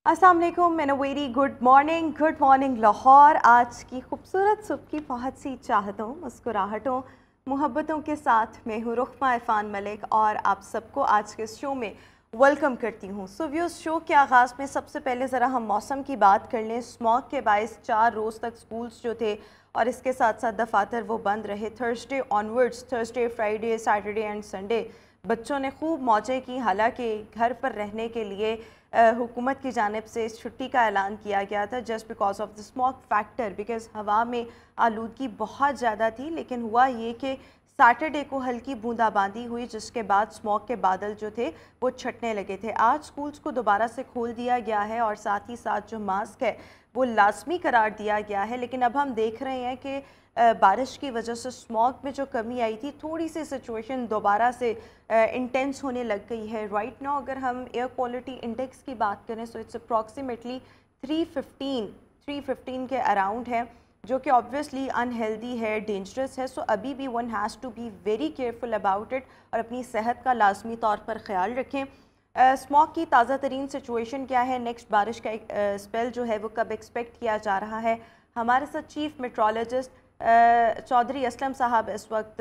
अस्सलाम वालेकुम man very good morning Lahore. आज की खूबसूरत सुबह की बहुत सी चाहतों, मुस्कुराहटों, मोहब्बतों के साथ मैं हूँ रुखमा इरफान मलिक और आप सबको आज के शो में वेलकम करती हूँ। सो व्यूअर्स, शो के आगाज़ में सबसे पहले ज़रा हम मौसम की बात कर लें। स्मॉग के बायस 4 रोज़ तक स्कूल्स जो थे और इसके साथ साथ दफातर वो बंद रहे। Thursday onwards, Thursday, Friday, Saturday and Sunday बच्चों ने खूब मौजें की। हालांकि घर पर रहने के लिए हुकूमत की जानिब से इस छुट्टी का ऐलान किया गया था just because of the smog factor, because हवा में आलूदगी बहुत ज़्यादा थी। लेकिन हुआ ये कि सैटरडे को हल्की बूंदाबांदी हुई जिसके बाद स्मॉग के बादल जो थे वो छटने लगे थे। आज स्कूल्स को दोबारा से खोल दिया गया है और साथ ही साथ जो मास्क है वो लाजमी करार दिया गया है। लेकिन अब हम देख रहे हैं कि बारिश की वजह से स्मॉग में जो कमी आई थी, थोड़ी सी सिचुएशन दोबारा से इंटेंस होने लग गई है। राइट नाउ अगर हम एयर क्वालिटी इंडेक्स की बात करें सो इट्स अप्रॉक्सीमेटली 315 के अराउंड है, जो कि ऑब्वियसली अनहेल्दी है, डेंजरस है। सो अभी भी one has to be very careful about it और अपनी सेहत का लाजमी तौर पर ख्याल रखें। स्मॉग की ताज़ा तरीन सिचुएशन क्या है, नेक्स्ट बारिश का स्पेल जो है वो कब एक्सपेक्ट किया जा रहा है, हमारे साथ चीफ मेट्रोलॉजिस्ट चौधरी असलम साहब इस वक्त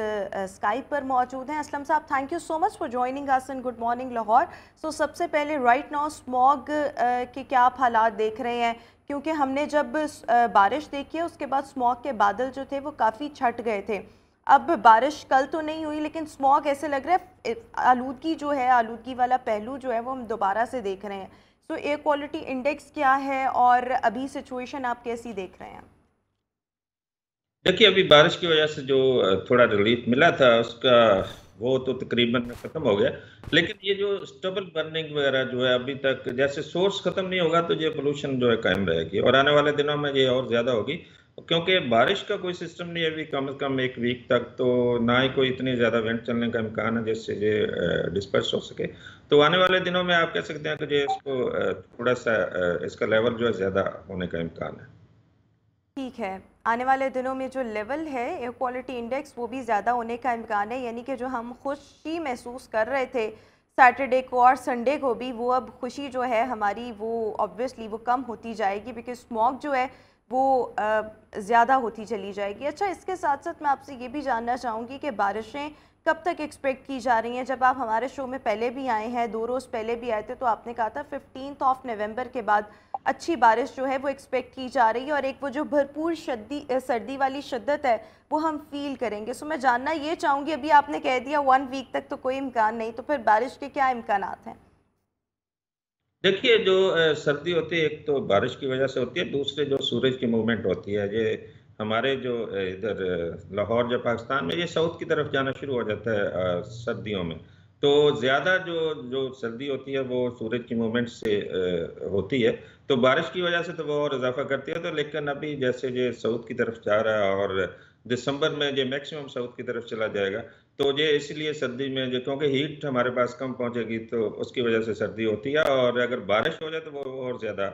स्काइप पर मौजूद हैं। असलम साहब, thank you so much for joining us in good morning Lahore. So सबसे पहले राइट नाउ स्मॉग के क्या आप हालात देख रहे हैं, क्योंकि हमने जब बारिश देखी है उसके बाद स्मॉग के बादल जो थे वो काफ़ी छट गए थे। अब बारिश कल तो नहीं हुई लेकिन स्मॉग ऐसे लग रहा है आलूदगी जो है, आलूदगी वाला पहलू जो है वो हम दोबारा से देख रहे हैं। सो एयर क्वालिटी इंडेक्स क्या है और अभी सिचुएशन आप कैसी देख रहे हैं? देखिए, अभी बारिश की वजह से जो थोड़ा रिलीफ मिला था उसका वो तो तकरीबन खत्म हो गया। लेकिन ये जो स्टबल बर्निंग वगैरह जो है अभी तक, जैसे सोर्स खत्म नहीं होगा तो ये पोल्यूशन जो है कायम रहेगी और आने वाले दिनों में ये और ज्यादा होगी, क्योंकि बारिश का कोई सिस्टम नहीं है अभी कम से कम एक वीक तक। तो ना ही कोई इतनी ज्यादा वेंट चलने का इम्कान है जिससे ये डिस्पर्स हो सके। तो आने वाले दिनों में आप कह सकते हैं कि ये इसको थोड़ा सा इसका लेवल जो है ज्यादा होने का इम्कान है। ठीक है, आने वाले दिनों में जो लेवल है एयर क्वालिटी इंडेक्स वो भी ज़्यादा होने का इम्कान है, यानी कि जो हम खुशी महसूस कर रहे थे सैटरडे को और संडे को भी, वो अब खुशी जो है हमारी वो ऑब्वियसली वो कम होती जाएगी, बिकॉज स्मॉग जो है वो ज़्यादा होती चली जाएगी। अच्छा, इसके साथ साथ मैं आपसे ये भी जानना चाहूँगी कि बारिशें कब तक एक्सपेक्ट की जा रही हैं? जब आप हमारे शो में पहले भी आए हैं, 2 रोज़ पहले भी आए थे, तो आपने कहा था 15 नवंबर के बाद अच्छी बारिश जो है वो एक्सपेक्ट की जा रही है और एक वो जो भरपूर सर्दी वाली शिद्दत है वो हम फील करेंगे। सो मैं जानना ये चाहूँगी, अभी आपने कह दिया 1 वीक तक तो कोई इम्कान नहीं, तो फिर बारिश के क्या इम्कानात हैं? देखिए, जो सर्दी होती है एक तो बारिश की वजह से होती है, दूसरे जो सूरज की मूवमेंट होती है, ये हमारे जो इधर लाहौर जो पाकिस्तान में, ये साउथ की तरफ जाना शुरू हो जाता है सर्दियों में। तो ज़्यादा जो जो सर्दी होती है वो सूरज की मूवमेंट से होती है। तो बारिश की वजह से तो वो और इजाफा करती है। तो लेकिन अभी जैसे ये साउथ की तरफ जा रहा है और दिसंबर में ये मैक्सिमम साउथ की तरफ चला जाएगा, तो ये इसलिए सर्दी में जो, क्योंकि हीट हमारे पास कम पहुंचेगी तो उसकी वजह से सर्दी होती है, और अगर बारिश हो जाए तो वो और ज्यादा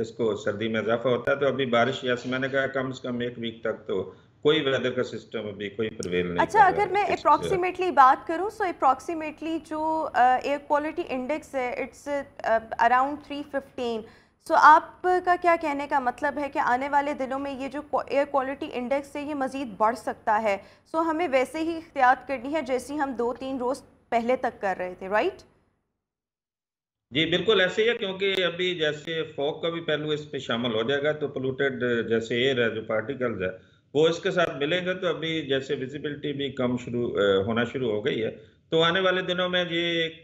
इसको सर्दी में इजाफा होता है। तो अभी बारिश, जैसे मैंने कहा, कम से कम एक वीक तक तो कोई वेदर का सिस्टम अभी कोई प्रिवेल नहीं अच्छा, कर रहा अगर मैं है इस। अप्रॉक्सीमेटली बात करूं सो अप्रॉक्सीमेटली जो एयर क्वालिटी इंडेक्स है इट्स अराउंड 315। सो आपका क्या कहने का मतलब है कि आने वाले दिनों में ये जो एयर क्वालिटी इंडेक्स है ये मज़ीद बढ़ सकता है? सो हमें वैसे ही इख्तियात करनी है जैसी हम 2-3 रोज़ पहले तक कर रहे थे, राइट? जी बिल्कुल ऐसे ही है, क्योंकि अभी जैसे फॉग का भी पहलू इस पे शामिल हो जाएगा, तो पोल्यूटेड जैसे एयर है, जो पार्टिकल्स है, वो इसके साथ मिलेंगे। तो अभी जैसे विजिबिलिटी भी कम होना शुरू हो गई है। तो आने वाले दिनों में ये एक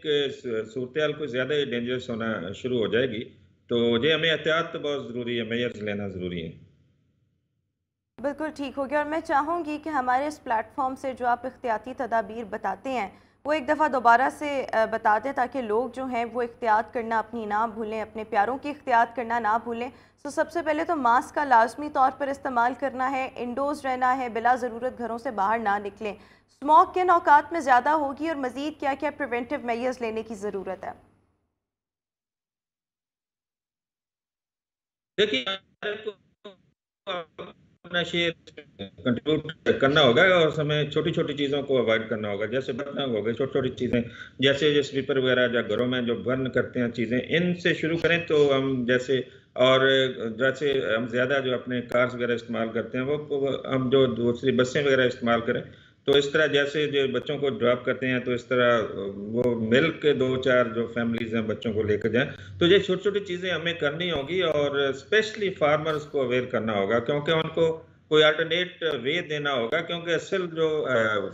सूरत हाल कुछ ज़्यादा ही डेंजरस होना शुरू हो जाएगी। तो ये हमें एहतियात तो बहुत ज़रूरी है, मेजर्स लेना ज़रूरी है। बिल्कुल ठीक हो गया और मैं चाहूँगी कि हमारे इस प्लेटफॉर्म से जो आप इख्तियाती तदाबीर बताते हैं वो एक दफ़ा दोबारा से बता दें, ताकि लोग जो हैं वो एहतियात करना अपनी ना भूलें, अपने प्यारों की एहतियात करना ना भूलें। तो सबसे पहले तो मास्क का लाजमी तौर पर इस्तेमाल करना है, इंडोर्स रहना है, बिला ज़रूरत घरों से बाहर ना निकलें। स्मॉग के औकात में ज़्यादा होगी और मज़ीद क्या क्या प्रिवेंटिव मेजर्स लेने की ज़रूरत है? देखिए, अपना शेयर कंट्रीब्यूट करना होगा और हमें छोटी छोटी चीज़ों को अवॉइड करना होगा, जैसे बर्तन हो गए, छोटी छोटी चीज़ें जैसे जो स्वीपर वगैरह जो घरों में जो बर्न करते हैं चीज़ें, इनसे शुरू करें तो हम जैसे, और जैसे हम ज़्यादा जो अपने कार्स वगैरह इस्तेमाल करते हैं वो हम जो दूसरी बसें वगैरह इस्तेमाल करें, तो इस तरह जैसे जो बच्चों को ड्रॉप करते हैं तो इस तरह वो मिल के दो चार जो फैमिलीज हैं बच्चों को लेकर जाएं। तो ये छोटी छोटी चीज़ें हमें करनी होगी और स्पेशली फार्मर्स को अवेयर करना होगा, क्योंकि उनको कोई अल्टरनेट वे देना होगा, क्योंकि असल जो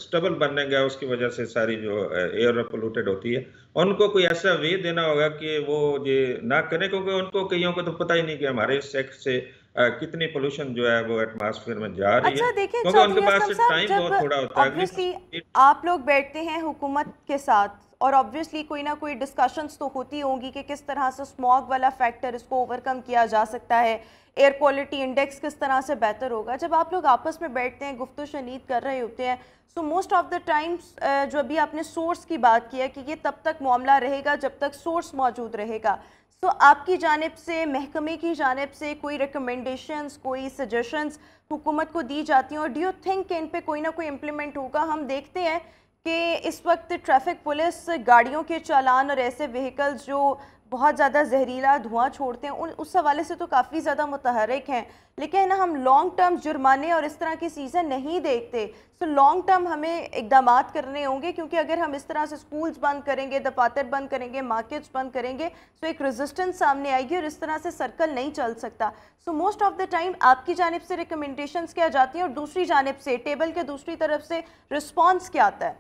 स्टबल बनने गया उसकी वजह से सारी जो एयर पोल्यूटेड होती है, उनको कोई ऐसा वे देना होगा कि वो ये ना करें, क्योंकि उनको कईयों को तो पता ही नहीं कि हमारे सेक्स से कितनी पोल्यूशन जो है वो एटमॉस्फेयर में जा रही है, अच्छा देखिए क्योंकि उनके चौधरी पास असलम साहब, टाइम जब बहुत थोड़ा होता है। ऑब्वियसली आप लोग बैठते हैं हुकूमत के साथ और ऑब्वियसली कोई ना कोई डिस्कशंस तो होती होंगी कि किस तरह से स्मॉग वाला फैक्टर इसको ओवरकम किया जा सकता है, एयर क्वालिटी इंडेक्स किस तरह से बेहतर होगा। जब आप लोग आपस में बैठते हैं, गुफ्तगू शनीद कर रहे होते हैं, so most of the times जो अभी आपने सोर्स की बात की है कि ये तब तक मामला रहेगा जब तक सोर्स मौजूद रहेगा, सो आपकी जानिब से, महकमे की जानिब से कोई रिकमेंडेशंस, कोई सजेशंस हुकूमत को दी जाती हैं और डू यू थिंक कि इन पे कोई ना कोई इम्प्लीमेंट होगा? हम देखते हैं कि इस वक्त ट्रैफिक पुलिस गाड़ियों के चालान और ऐसे व्हीकल्स जो बहुत ज़्यादा जहरीला धुआं छोड़ते हैं उस हवाले से तो काफ़ी ज़्यादा मुतहर्रिक हैं, लेकिन हम लॉन्ग टर्म जुर्माने और इस तरह की चीज़ें नहीं देखते। सो लॉन्ग टर्म हमें इकदामात करने होंगे, क्योंकि अगर हम इस तरह से स्कूल्स बंद करेंगे, दफातर बंद करेंगे, मार्केट्स बंद करेंगे, तो एक रेजिस्टेंस सामने आएगी और इस तरह से सर्कल नहीं चल सकता। So most of the time आपकी जानिब से रिकमेंडेशंस क्या जाती हैं और दूसरी जानिब से, टेबल के दूसरी तरफ से रिस्पॉन्स क्या आता है?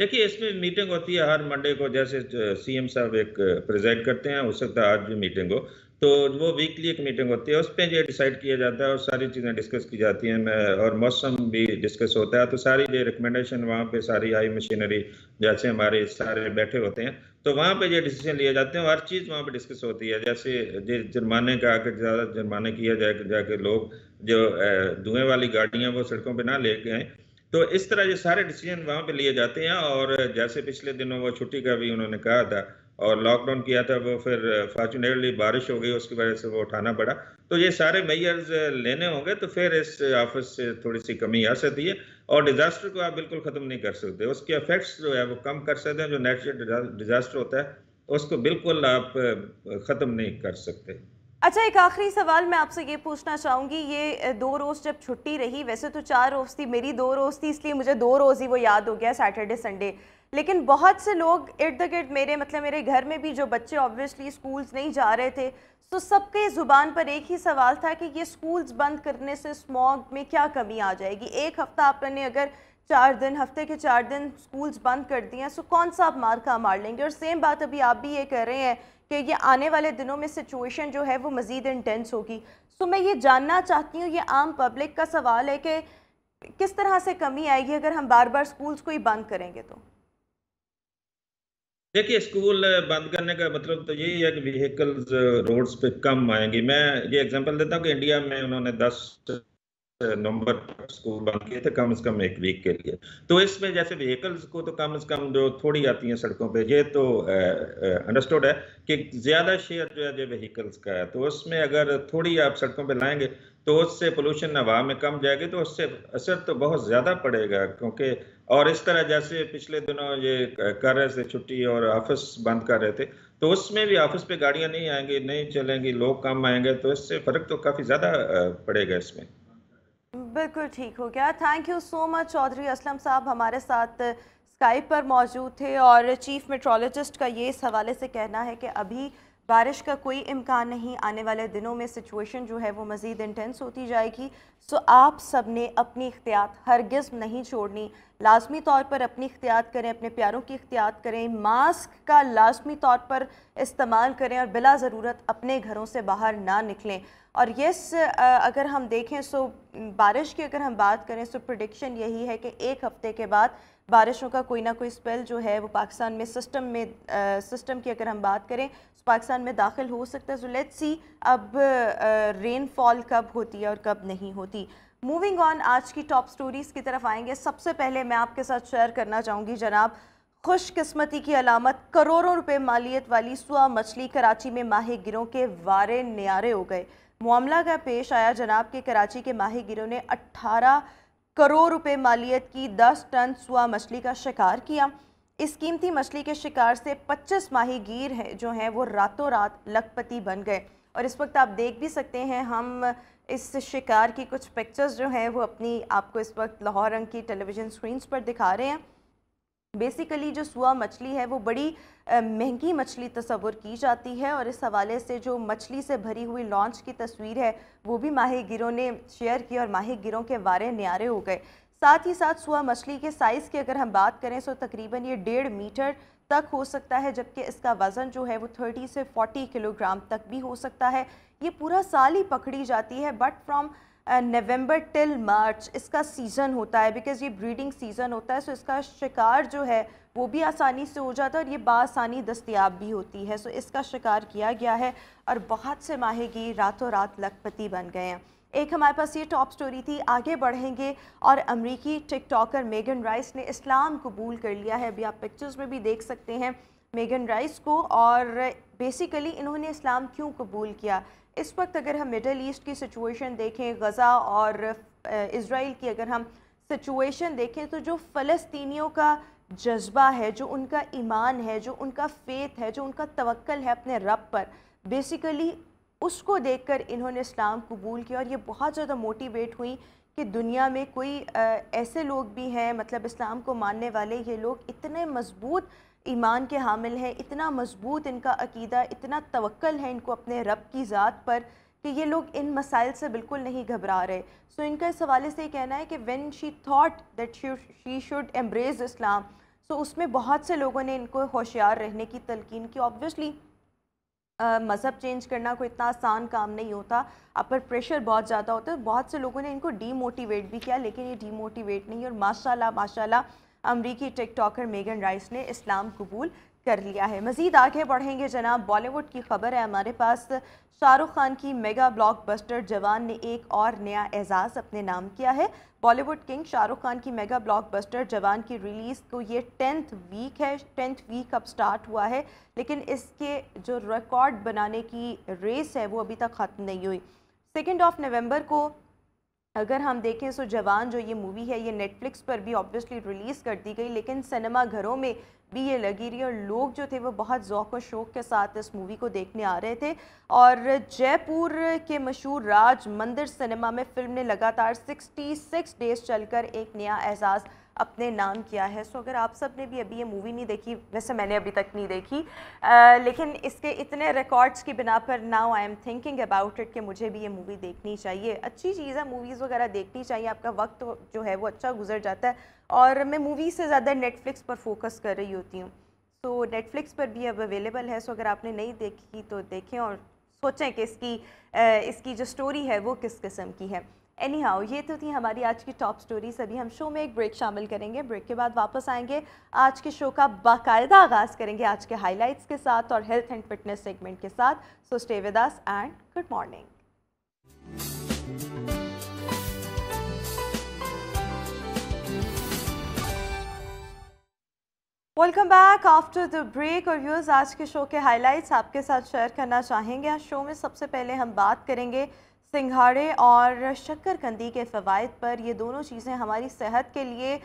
देखिए, इसमें मीटिंग होती है हर मंडे को, जैसे सीएम साहब एक प्रेजाइड करते हैं, हो सकता है आज भी मीटिंग हो, तो वो वीकली एक मीटिंग होती है, उस पर ये डिसाइड किया जाता है और सारी चीज़ें डिस्कस की जाती हैं, और मौसम भी डिस्कस होता है, तो सारी ये रिकमेंडेशन वहाँ पे सारी हाई मशीनरी जैसे हमारे सारे बैठे होते हैं, तो वहाँ पे ये डिसीजन लिए जाते हैं, हर चीज़ वहाँ पे डिस्कस होती है, जैसे ये जुर्माने का अगर ज़्यादा जुर्माने किया जाए जाके लोग जो धुएं वाली गाड़ियाँ वो सड़कों पर ना लेके आए, तो इस तरह ये सारे डिसीजन वहाँ पे लिए जाते हैं। और जैसे पिछले दिनों वो छुट्टी का भी उन्होंने कहा था और लॉकडाउन किया था, वो फिर फॉर्चुनेटली बारिश हो गई, उसकी वजह से वो उठाना पड़ा, तो ये सारे मेजर्स लेने होंगे, तो फिर इस ऑफिस से थोड़ी सी कमी आ सकती है। और डिजास्टर को आप बिल्कुल ख़त्म नहीं कर सकते, उसके इफेक्ट्स जो है वो कम कर सकते हैं, जो नेचुरल डिजास्टर होता है उसको बिल्कुल आप ख़त्म नहीं कर सकते। अच्छा, एक आखिरी सवाल मैं आपसे ये पूछना चाहूँगी, ये 2 रोज़ जब छुट्टी रही, वैसे तो 4 रोज़ थी, मेरी 2 रोज़ थी, इसलिए मुझे 2 रोज़ ही वो याद हो गया, सैटरडे संडे। लेकिन बहुत से लोग इर्द गिर्द मेरे, मतलब मेरे घर में भी जो बच्चे ऑब्वियसली स्कूल्स नहीं जा रहे थे, तो सबके ज़ुबान पर एक ही सवाल था कि ये स्कूल्स बंद करने से स्मॉग में क्या कमी आ जाएगी। एक हफ़्ता आपने अगर 4 दिन, हफ्ते के 4 दिन स्कूल्स बंद कर दिए हैं, सो कौन सा आप मार का मार लेंगे? और सेम बात अभी आप भी ये कह रहे हैं कि ये आने वाले दिनों में सिचुएशन जो है वो मज़ीद इंटेंस होगी। सो मैं ये जानना चाहती हूँ, ये आम पब्लिक का सवाल है कि किस तरह से कमी आएगी अगर हम बार बार स्कूल्स को ही बंद करेंगे तो? देखिए, स्कूल बंद करने का मतलब तो यही है कि व्हीकल्स रोड्स पे कम आएंगी। मैं ये एग्जांपल देता हूँ कि इंडिया में उन्होंने 10 नवंबर तक स्कूल बंद किए थे, कम से कम एक वीक के लिए। तो इसमें जैसे व्हीकल्स को तो कम से कम जो थोड़ी आती हैं सड़कों पे, ये तो अंडरस्टूड है कि ज्यादा शेयर जो है जो व्हीकल्स का है, तो उसमें अगर थोड़ी आप सड़कों पे लाएंगे तो उससे पोल्यूशन हवा में कम जाएगी, तो उससे असर तो बहुत ज्यादा पड़ेगा। क्योंकि और इस तरह जैसे पिछले दिनों ये कर रहे थे छुट्टी और ऑफिस बंद कर रहे थे, तो उसमें भी ऑफिस पे गाड़ियां नहीं आएंगी, नहीं चलेंगी, लोग कम आएंगे, तो इससे फर्क तो काफी ज्यादा पड़ेगा इसमें। बिल्कुल ठीक हो गया। Thank you so much Chaudhary Aslam साहब, हमारे साथ स्काइप पर मौजूद थे और चीफ मेट्रोलॉजिस्ट का ये इस हवाले से कहना है कि अभी बारिश का कोई इम्कान नहीं, आने वाले दिनों में सिचुएशन जो है वो मज़ीद इंटेंस होती जाएगी। सो आप सब ने अपनी एहतियात हरगिज़ नहीं छोड़नी, लाजमी तौर पर अपनी एहतियात करें, अपने प्यारों की एहतियात करें, मास्क का लाजमी तौर पर इस्तेमाल करें और बिला ज़रूरत अपने घरों से बाहर ना निकलें। और यस, अगर हम देखें सो बारिश की अगर हम बात करें सो प्रेडिक्शन यही है कि एक हफ़्ते के बाद बारिशों का कोई ना कोई स्पेल जो है वो पाकिस्तान में सिस्टम की अगर हम बात करें तो पाकिस्तान में दाखिल हो सकता है। सो लेट्स सी अब रेनफॉल कब होती है और कब नहीं होती। मूविंग ऑन, आज की टॉप स्टोरीज़ की तरफ आएंगे। सबसे पहले मैं आपके साथ शेयर करना चाहूँगी जनाब, खुशकिस्मती की अलामत, करोड़ों रुपए मालियत वाली सुआ मछली कराची में माही गिरों के वारे न्यारे हो गए। मामला का पेश आया जनाब के कराची के माहीगीरों ने 18 करोड़ रुपए मालियत की 10 टन सुआ मछली का शिकार किया। इस कीमती मछली के शिकार से 25 माहीगीर हैं जो हैं वो रातों रात लखपति बन गए। और इस वक्त आप देख भी सकते हैं, हम इस शिकार की कुछ पिक्चर्स जो हैं वो अपनी आपको इस वक्त लाहौर रंग की टेलीविज़न स्क्रीन्स पर दिखा रहे हैं। बेसिकली जो सुआ मछली है वो बड़ी महंगी मछली तस्वुर की जाती है और इस हवाले से जो मछली से भरी हुई लॉन्च की तस्वीर है वो भी माहीगीरों ने शेयर की और माहीगीरों के वारे न्यारे हो गए। साथ ही साथ सुआ मछली के साइज़ की अगर हम बात करें तो तकरीबन ये 1.5 मीटर तक हो सकता है, जबकि इसका वज़न जो है वो 30 से 40 किलोग्राम तक भी हो सकता है। ये पूरा साल ही पकड़ी जाती है, but from November till March इसका सीज़न होता है, बिकॉज़ ये ब्रीडिंग सीज़न होता है। सो इसका शिकार जो है वो भी आसानी से हो जाता है और ये बासानी दस्तयाब भी होती है। सो इसका शिकार किया गया है और बहुत से माहीगीर रातों रात लखपति बन गए हैं। एक हमारे पास ये टॉप स्टोरी थी। आगे बढ़ेंगे और अमरीकी टिकटॉकर मेगन राइस ने इस्लाम कबूल कर लिया है। अभी आप पिक्चर्स में भी देख सकते हैं मेगन राइस को। और बेसिकली इन्होंने इस्लाम क्यों कबूल किया, इस वक्त अगर हम मिडल ईस्ट की सिचुएशन देखें, गज़ा और इज़राइल की अगर हम सिचुएशन देखें, तो जो फ़लस्तीनियों का जज्बा है, जो उनका ईमान है, जो उनका फ़ेथ है, जो उनका तवक्ल है अपने रब पर, बेसिकली उसको देखकर इन्होंने इस्लाम कबूल किया। और ये बहुत ज़्यादा मोटिवेट हुई कि दुनिया में कोई ऐसे लोग भी हैं, मतलब इस्लाम को मानने वाले ये लोग इतने मज़बूत ईमान के हामिल हैं, इतना मज़बूत इनका अकीदा, इतना तवक्ल है इनको अपने रब की ज़ात पर कि ये लोग इन मसाइल से बिल्कुल नहीं घबरा रहे। सो इनका इस हवाले से ये कहना है कि when she thought that she should embrace Islam, so उसमें बहुत से लोगों ने इनको होशियार रहने की तलकीन की। ऑब्वियसली मज़हब चेंज करना कोई इतना आसान काम नहीं होता, आप पर प्रेशर बहुत ज़्यादा होता है। बहुत से लोगों ने इनको डीमोटिवेट भी किया, लेकिन ये डीमोटिवेट नहीं। और माशाल्लाह माशाल्लाह अमरीकी टिकटॉकर मेगन राइस ने इस्लाम कबूल कर लिया है। मज़ीद आगे बढ़ेंगे जनाब, बॉलीवुड की खबर है हमारे पास। शाहरुख खान की मेगा ब्लॉकबस्टर जवान ने एक और नया एजाज़ अपने नाम किया है। बॉलीवुड किंग शाहरुख खान की मेगा ब्लॉकबस्टर जवान की रिलीज़ को ये 10th वीक है। 10th वीक अब स्टार्ट हुआ है, लेकिन इसके जो रिकॉर्ड बनाने की रेस है वो अभी तक ख़त्म नहीं हुई। 2 नवंबर को अगर हम देखें तो जवान जो ये मूवी है ये नेटफ्लिक्स पर भी ऑब्वियसली रिलीज़ कर दी गई, लेकिन सिनेमा घरों में भी ये लगी रही और लोग जो थे वो बहुत ज़ौक़ और शौक़ के साथ इस मूवी को देखने आ रहे थे। और जयपुर के मशहूर राज मंदिर सिनेमा में फ़िल्म ने लगातार 66 डेज़ चलकर एक नया एजाज़ अपने नाम किया है। सो अगर आप सब ने भी अभी ये मूवी नहीं देखी, वैसे मैंने अभी तक नहीं देखी, लेकिन इसके इतने रिकॉर्ड्स की बिना पर now I am thinking about it कि मुझे भी ये मूवी देखनी चाहिए। अच्छी चीज़ है, मूवीज़ वगैरह देखनी चाहिए, आपका वक्त जो है वो अच्छा गुजर जाता है। और मैं मूवी से ज़्यादा नेटफ्लिक्स पर फोकस कर रही होती हूँ। सो नेटफ्लिक्स पर भी अब अवेलेबल है। सो अगर आपने नहीं देखी तो देखें और सोचें कि इसकी जो स्टोरी है वो किस किस्म की है। एनी हाउ, ये तो थी हमारी आज की टॉप स्टोरीज। अभी हम शो में एक ब्रेक शामिल करेंगे, ब्रेक के बाद वापस आएंगे, आज के शो का बाकायदा आगाज़ करेंगे आज के हाइलाइट्स के साथ और हेल्थ एंड फिटनेस सेगमेंट के साथ। So stay with us and good morning. Welcome back after the break. और व्यूअर्स, आज के शो के हाइलाइट्स आपके साथ शेयर करना चाहेंगे। आज शो में सबसे पहले हम बात करेंगे सिंघाड़े और शक्करकंदी के फ़वाइद पर। ये दोनों चीज़ें हमारी सेहत के लिए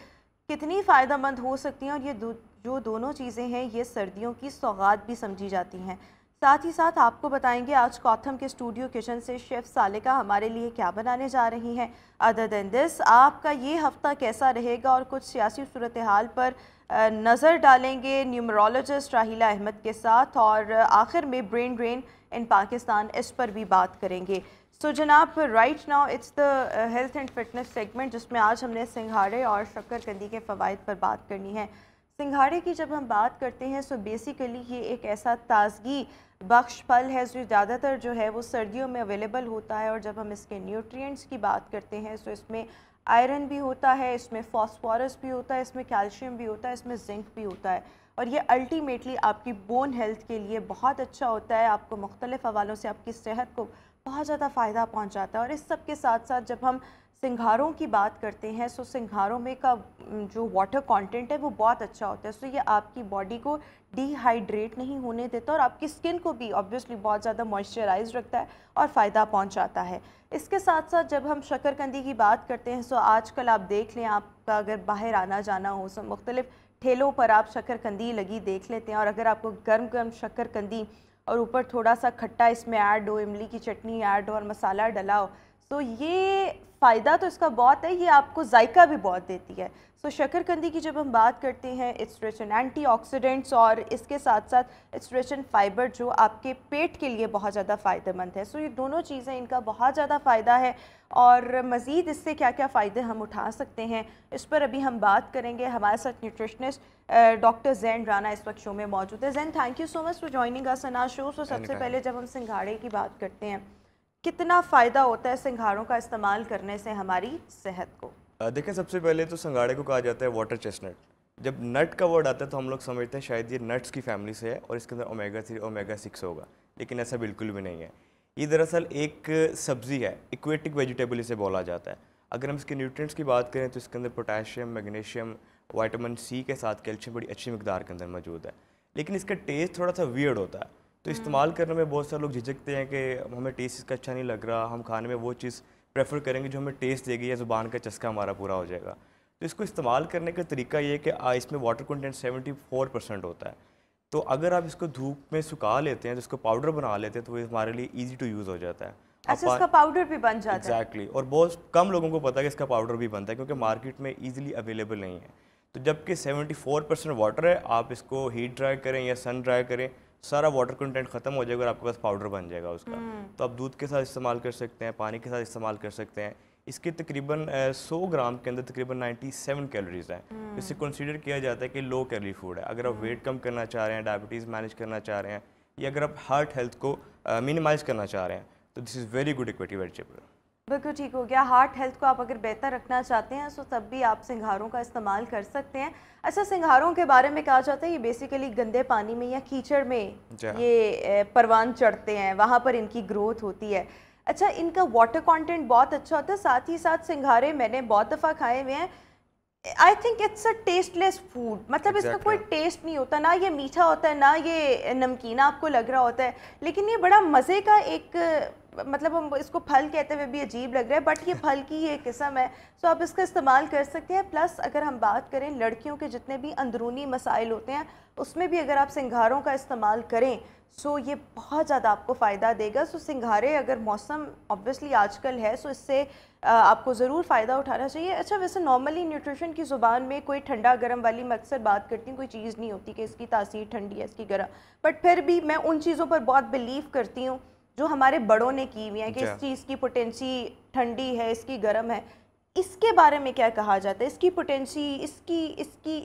कितनी फ़ायदेमंद हो सकती हैं और ये जो दोनों चीज़ें हैं ये सर्दियों की सौगात भी समझी जाती हैं। साथ ही साथ आपको बताएंगे आज कॉथम के स्टूडियो किचन से शेफ़ सालिका हमारे लिए क्या बनाने जा रही हैं। अदर देन दिस, आपका ये हफ़्ता कैसा रहेगा और कुछ सियासी सूरत हाल पर नज़र डालेंगे न्यूमरोलॉजिस्ट राहिला अहमद के साथ। और आखिर में ब्रेन ड्रेन इन पाकिस्तान, इस पर भी बात करेंगे। सो जनाब, right now it's the health and fitness segment, जिसमें आज हमने सिंघाड़े और शक्करकंदी के फ़वाइद पर बात करनी है। सिंघाड़े की जब हम बात करते हैं सो बेसिकली ये एक ऐसा ताजगी बख्श फल है जो ज़्यादातर जो है वो सर्दियों में अवेलेबल होता है। और जब हम इसके न्यूट्रिएंट्स की बात करते हैं तो इसमें आयरन भी होता है, इसमें फॉस्फोरस भी होता है, इसमें कैल्शियम भी होता है, इसमें जिंक भी होता है। और ये अल्टीमेटली आपकी बोन हेल्थ के लिए बहुत अच्छा होता है, आपको मुख्तलिफ हवालों से आपकी सेहत को बहुत ज़्यादा फ़ायदा पहुंचाता है। और इस सब के साथ साथ जब हम सिंघारों की बात करते हैं, सो सिंघारों में का जो वाटर कंटेंट है वो बहुत अच्छा होता है, सो ये आपकी बॉडी को डिहाइड्रेट नहीं होने देता और आपकी स्किन को भी ऑब्वियसली बहुत ज़्यादा मॉइस्चराइज रखता है और फ़ायदा पहुंचाता है। इसके साथ साथ जब हम शक्करकंदी की बात करते हैं, सो आजकल आप देख लें, आपका अगर बाहर आना जाना हो, सो मुख्तलिफ ठेलों पर आप शक्करकंदी लगी देख लेते हैं, और अगर आपको गर्म गर्म शक्करकंदी और ऊपर थोड़ा सा खट्टा इसमें ऐड हो, इमली की चटनी ऐड हो और मसाला डला हो, तो ये फ़ायदा तो इसका बहुत है, ये आपको जायका भी बहुत देती है। सो शक्करकंदी की जब हम बात करते हैं, इट्स रिच इन एंटीऑक्सीडेंट्स और इसके साथ साथ इट्स रिच इन फाइबर जो आपके पेट के लिए बहुत ज़्यादा फ़ायदेमंद है। सो ये दोनों चीज़ें, इनका बहुत ज़्यादा फ़ायदा है और मज़ीद इससे क्या क्या फ़ायदे हम उठा सकते हैं, इस पर अभी हम बात करेंगे। हमारे साथ न्यूट्रिशनिस्ट डॉक्टर जैन राना इस वक्त शो में मौजूद है। Jain, thank you so much for joining us on our show. So सबसे पहले जब हम सिंघाड़े की बात करते हैं, कितना फ़ायदा होता है सिंघाड़ों का इस्तेमाल करने से हमारी सेहत को? देखें, सबसे पहले तो सिंघाड़े को कहा जाता है वाटर चेस्टनट। जब नट का वर्ड आता है तो हम लोग समझते हैं शायद ये नट्स की फैमिली से है और इसके अंदर ओमेगा 3 ओमेगा 6 होगा, लेकिन ऐसा बिल्कुल भी नहीं है। ये दरअसल एक सब्ज़ी है, इक्वेटिक वेजिटेबल इसे बोला जाता है। अगर हम इसके न्यूट्रिएंट्स की बात करें तो इसके अंदर पोटाशियम, मैग्नीशियम, विटामिन सी के साथ कैल्शियम बड़ी अच्छी मिकदार के अंदर मौजूद है, लेकिन इसका टेस्ट थोड़ा सा वियर्ड होता है। तो इस्तेमाल करने में बहुत सारे लोग झिझकते हैं कि हमें टेस्ट इसका अच्छा नहीं लग रहा, हम खाने में वो चीज़ प्रेफर करेंगे जो हमें टेस्ट देगी या ज़ुबान का चस्का हमारा पूरा हो जाएगा। तो इसको इस्तेमाल करने का तरीका ये है कि इसमें वाटर कंटेंट 74% होता है। तो अगर आप इसको धूप में सुखा लेते हैं, तो इसको पाउडर बना लेते हैं, तो वो हमारे लिए ईजी टू यूज़ हो जाता है। अच्छा, इसका पाउडर भी बन जाता है? एग्जैक्टली, और बहुत कम लोगों को पता है कि इसका पाउडर भी बनता है क्योंकि मार्केट में ईजिली अवेलेबल नहीं है। तो जबकि 74% वाटर है, आप इसको हीट ड्राई करें या सन ड्राई करें, सारा वाटर कंटेंट ख़त्म हो जाएगा और आपके पास पाउडर बन जाएगा उसका। तो आप दूध के साथ इस्तेमाल कर सकते हैं, पानी के साथ इस्तेमाल कर सकते हैं। इसके तकरीबन 100 ग्राम के अंदर तकरीबन 97 कैलोरीज हैं। इसे कंसीडर किया जाता है कि लो कैलोरी फूड है। अगर आप वेट कम करना चाह रहे हैं, डायबिटीज़ मैनेज करना चाह रहे हैं, या अगर आप हार्ट हेल्थ को मिनिमाइज़ करना चाह रहे हैं, तो this is very good equity vegetable. बिल्कुल ठीक हो गया। हार्ट हेल्थ को आप अगर बेहतर रखना चाहते हैं तो तब भी आप सिंघारों का इस्तेमाल कर सकते हैं। अच्छा, सिंघारों के बारे में कहा जाता है ये बेसिकली गंदे पानी में या कीचड़ में ये परवान चढ़ते हैं, वहाँ पर इनकी ग्रोथ होती है। अच्छा, इनका वाटर कंटेंट बहुत अच्छा होता है। साथ ही साथ सिंघारे मैंने बहुत दफ़ा खाए हुए हैं। I think it's a tasteless food, मतलब इसका कोई टेस्ट नहीं होता, ना ये मीठा होता है ना ये नमकीना आपको लग रहा होता है, लेकिन ये बड़ा मज़े का एक, मतलब हम इसको फल कहते हुए भी अजीब लग रहा है, बट ये फल की ये किस्म है। सो आप इसका इस्तेमाल कर सकते हैं। प्लस अगर हम बात करें लड़कियों के जितने भी अंदरूनी मसाइल होते हैं उसमें भी अगर आप सिंघारों का इस्तेमाल करें सो ये बहुत ज़्यादा आपको फ़ायदा देगा। सो सिंघारे, अगर मौसम ऑब्वियसली आजकल है, सो इससे आपको ज़रूर फ़ायदा उठाना चाहिए। अच्छा, वैसे नॉर्मली न्यूट्रिशन की ज़ुबान में कोई ठंडा गर्म वाली मैं अक्सर बात करती हूँ, कोई चीज़ नहीं होती कि इसकी तासीर ठंडी है, इसकी गर्म, बट फिर भी मैं उन चीज़ों पर बहुत बिलीव करती हूँ जो हमारे बड़ों ने की हुई है कि इस चीज़ की पोटेंसी ठंडी है, इसकी गर्म है। इसके बारे में क्या कहा जाता है, इसकी पोटेंसी,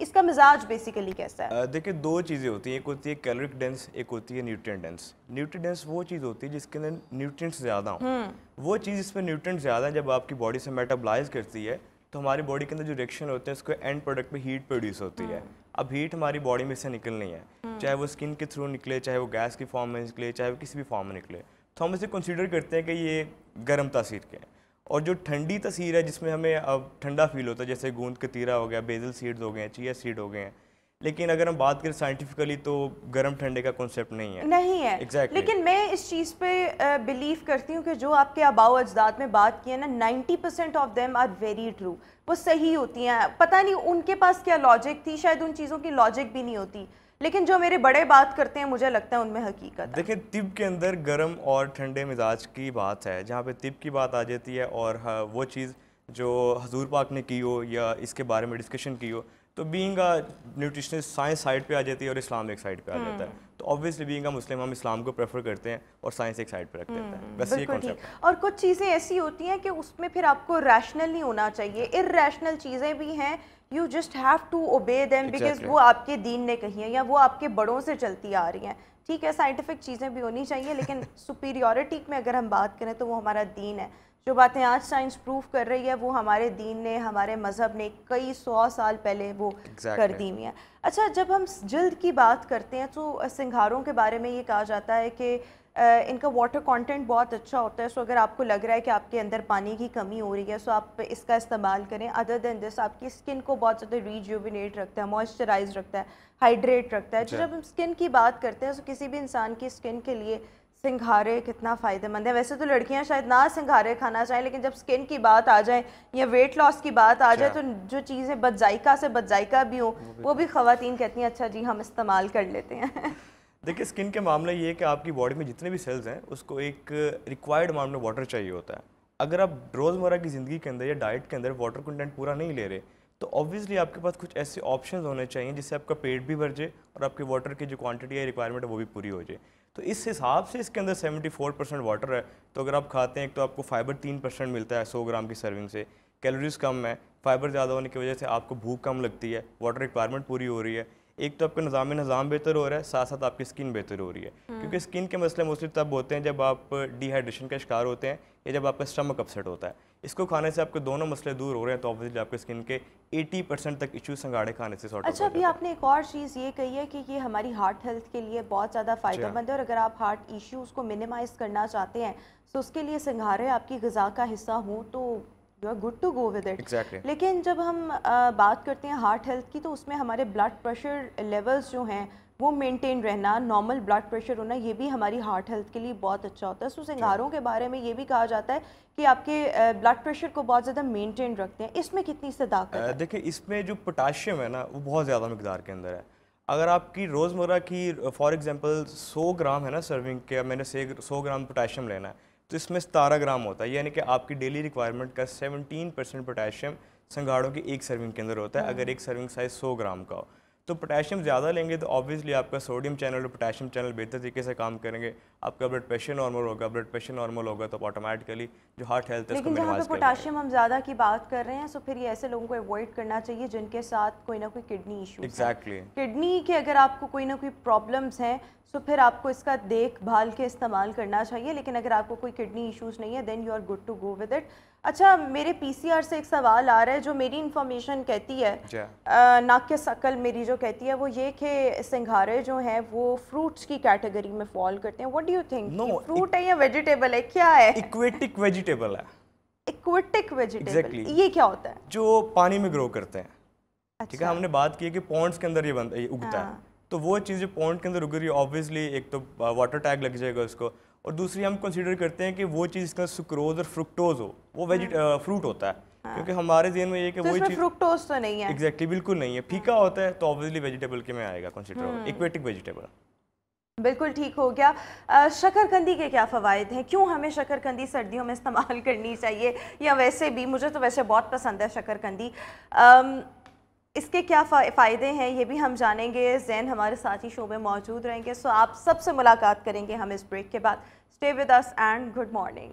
इसका मिजाज बेसिकली कैसा है? देखिए, दो चीज़ें होती हैं, एक होती है कैलोरिक डेंस, एक होती है न्यूट्रिएंट डेंस। न्यूट्रिएंट डेंस वो चीज़ होती है जिसके अंदर न्यूट्रिएंट्स ज़्यादा हों। वो चीज़ जिसमें न्यूट्रिएंट्स ज़्यादा है, जब आपकी बॉडी से मेटाबॉलाइज करती है तो हमारी बॉडी के अंदर जो रिएक्शन होते हैं उसको एंड प्रोडक्ट में हीट प्रोड्यूस होती है। अब हीट हमारी बॉडी में से निकलनी है, चाहे वो स्किन के थ्रू निकले, चाहे वो गैस की फॉर्म में निकले, चाहे वो किसी भी फॉर्म में निकले, तो हम इसे कंसीडर करते हैं कि ये गर्म तासीर के हैं। और जो ठंडी तासीर है जिसमें हमें अब ठंडा फील होता है, जैसे गूंद कतीरा हो गया, बेसल सीड्स हो गए, चिया सीड हो गए हैं, लेकिन अगर हम बात करें साइंटिफिकली तो गर्म ठंडे का कॉन्सेप्ट नहीं है। Exactly. लेकिन मैं इस चीज़ पे बिलीव करती हूँ कि जो आपके आबाओ अजदाद में बात की है ना, 90% of them are very true, वो सही होती हैं। पता नहीं उनके पास क्या लॉजिक थी, शायद उन चीज़ों की लॉजिक भी नहीं होती, लेकिन जो मेरे बड़े बात करते हैं मुझे लगता है उनमें हकीकत है। देखिए, तिब के अंदर गर्म और ठंडे मिजाज की बात है, जहाँ पे तिब की बात आ जाती है और वो चीज़ जो हजूर पाक ने की हो या इसके बारे में डिस्कशन की हो, तो being a nutritionist science side पे आ जाती है और इस्लाम एक साइड पे आ जाता है। तो ऑब्वियसली बीइंग अ मुस्लिम हम इस्लाम को प्रेफर करते हैं और साइंस एक साइड पे रख देते हैं। बस ये कॉन्सेप्ट है। और कुछ चीज़ें ऐसी होती हैं कि उसमें फिर आपको रैशनल नहीं होना चाहिए, इर्रैशनल चीज़ें भी हैं, you just have to obey them because वो आपके दीन ने कही है या वो आपके बड़ों से चलती आ रही हैं। ठीक है, साइंटिफिक चीज़ें भी होनी चाहिए, लेकिन सुपीरियॉरिटी में अगर हम बात करें तो वो हमारा दीन है। जो बातें आज साइंस प्रूव कर रही है वो हमारे दीन ने, हमारे मज़हब ने कई 100 साल पहले वो कर दी हुई हैं। अच्छा, जब हम जल्द की बात करते हैं तो सिंघारों के बारे में ये कहा जाता है कि इनका वाटर कंटेंट बहुत अच्छा होता है। सो अगर आपको लग रहा है कि आपके अंदर पानी की कमी हो रही है, सो आप इसका इस्तेमाल करें। अदर देन दिस आपकी स्किन को बहुत ज़्यादा रिज्यूविनेट रखता है, मॉइस्चराइज रखता है, हाइड्रेट रखता है। तो जब हम स्किन की बात करते हैं तो किसी भी इंसान की स्किन के लिए सिंघारे कितना फ़ायदेमंद है। वैसे तो लड़कियां शायद ना सिंघारे खाना चाहें, लेकिन जब स्किन की बात आ जाए या वेट लॉस की बात आ जाए तो जो चीज़ें बदजायका से बदजायका भी हो वो भी ख़वातीन कहती हैं अच्छा जी हम इस्तेमाल कर लेते हैं। देखिए स्किन के मामले ये है कि आपकी बॉडी में जितने भी सेल्स हैं उसको एक रिक्वायर्ड अमाउंट में वाटर चाहिए होता है। अगर आप रोज़मर्रा की ज़िंदगी के अंदर या डाइट के अंदर वाटर कंटेंट पूरा नहीं ले रहे तो ऑब्वियसली आपके पास कुछ ऐसे ऑप्शंस होने चाहिए जिससे आपका पेट भी भर जाए और आपके वाटर की जो क्वांटिटी है रिक्वायरमेंट है वो भी पूरी हो जाए। तो इस हिसाब से इसके अंदर 74% वाटर है। तो अगर आप खाते हैं तो आपको फाइबर 3% मिलता है 100 ग्राम की सर्विंग से, कैलोरीज कम है, फाइबर ज़्यादा होने की वजह से आपको भूख कम लगती है, वाटर रिक्वायरमेंट पूरी हो रही है। एक तो आपका निज़ाम बेहतर हो रहा है, साथ साथ आपकी स्किन बेहतर हो रही है। क्योंकि स्किन के मसले मोस्टली तब होते हैं जब आप डिहाइड्रेशन का शिकार होते हैं या जब आपका स्टमक अपसेट होता है। इसको खाने से आपके दोनों मसले दूर हो रहे हैं, तो ऑब्वियसली आपके स्किन के 80% तक इश्यूज संगाड़े खाने से सॉर्ट आउट हो अच्छा, जाते अभी हैं। आपने एक और चीज़ ये कही है कि ये हमारी हार्ट हेल्थ के लिए बहुत ज़्यादा फ़ायदेमंद है, और अगर आप हार्ट इश्यूज़ को मिनिमाइज़ करना चाहते हैं तो उसके लिए सिंघारे आपकी ग़िज़ा का हिस्सा हों तो you are good to go with it. Exactly. लेकिन जब हम बात करते हैं हार्ट हेल्थ की तो उसमें हमारे ब्लड प्रेशर लेवल्स जो हैं वो मेंटेन रहना, नॉर्मल ब्लड प्रेशर होना, ये भी हमारी हार्ट हेल्थ के लिए बहुत अच्छा होता है। सो सिंघारों के बारे में ये भी कहा जाता है कि आपके ब्लड प्रेशर को बहुत ज़्यादा मेंटेन रखते हैं। इसमें कितनी सदाकत है? देखिए इसमें जो पोटाशियम है ना वो बहुत ज़्यादा मिकदार के अंदर है। अगर आपकी रोज़मर्रा की फॉर एग्जांपल 100 ग्राम है ना सर्विंग के, मैंने 100 ग्राम पोटाशियम लेना है तो इसमें 17 ग्राम होता है, यानी कि आपकी डेली रिक्वायरमेंट का 17% पोटाशियम संघाड़ों की एक सर्विंग के अंदर होता है अगर एक सर्विंग साइज 100 ग्राम का हो। तो पोटाशियम ज़्यादा लेंगे तो ऑब्वियसली आपका सोडियम चैनल और पोटाशियम चैनल बेहतर तरीके से काम करेंगे, आपका ब्लड प्रेशर नॉर्मल होगा, ब्लड प्रेशर नॉर्मल होगा तो ऑटोमेटिकली जो हार्ट हेल्थ है उसको लेकिन जहाँ पे मिनिमाइज कर पोटाशियम हम ज़्यादा की बात कर रहे हैं तो फिर ये ऐसे लोगों को अवॉइड करना चाहिए जिनके साथ कोई ना कोई किडनी इशू। एग्जैक्टली किडनी के अगर आपको कोई ना कोई प्रॉब्लम्स हैं तो फिर आपको इसका देखभाल के इस्तेमाल करना चाहिए, लेकिन अगर आपको कोई किडनी इश्यूज़ नहीं है then you are good to go with it. अच्छा, मेरे पीसीआर से एक सवाल आ रहा है जो मेरी इन्फॉर्मेशन कहती है, नाक के शकल मेरी जो कहती है वो ये कि सिंघारे जो हैं वो फ्रूट्स की कैटेगरी में फॉल करते हैं। What do you think? Fruit है या वेजिटेबल है, क्या है? इक्वेटिक वेजिटेबल है। Aquatic vegetable Exactly. ये क्या होता है? जो पानी में ग्रो करते हैं। अच्छा। ठीक है, हमने बात की है कि पॉन्ड्स के अंदर ये उगता है, तो वो चीज़ जो पॉन्ड के अंदर उग रही है ऑब्वियसली एक तो वाटर टैग लग जाएगा उसको, और दूसरी हम कंसीडर करते हैं कि वो चीज़ इसका सुक्रोज और फ्रुक्टोज हो, वो फ्रूट होता है। क्योंकि हमारे ज़हन में ये कि तो वही इसमें चीज़ फ्रुक्टोज तो नहीं है। एग्जैक्टली बिल्कुल नहीं है, फीका होता है, तो ऑब्वियसली वेजिटेबल के में आएगा कंसीडर होगा, इक्वेटिक वेजिटेबल। बिल्कुल ठीक हो गया। शकरकंदी के क्या फ़वाइद हैं? क्यों हमें शकरकंदी सर्दियों में इस्तेमाल करनी चाहिए, या वैसे भी? मुझे तो वैसे बहुत पसंद है शकरकंदी। इसके क्या फ़ायदे हैं ये भी हम जानेंगे। ज़ैन हमारे साथ ही शो में मौजूद रहेंगे, सो आप सबसे मुलाकात करेंगे हम इस ब्रेक के बाद। Stay with us and good morning.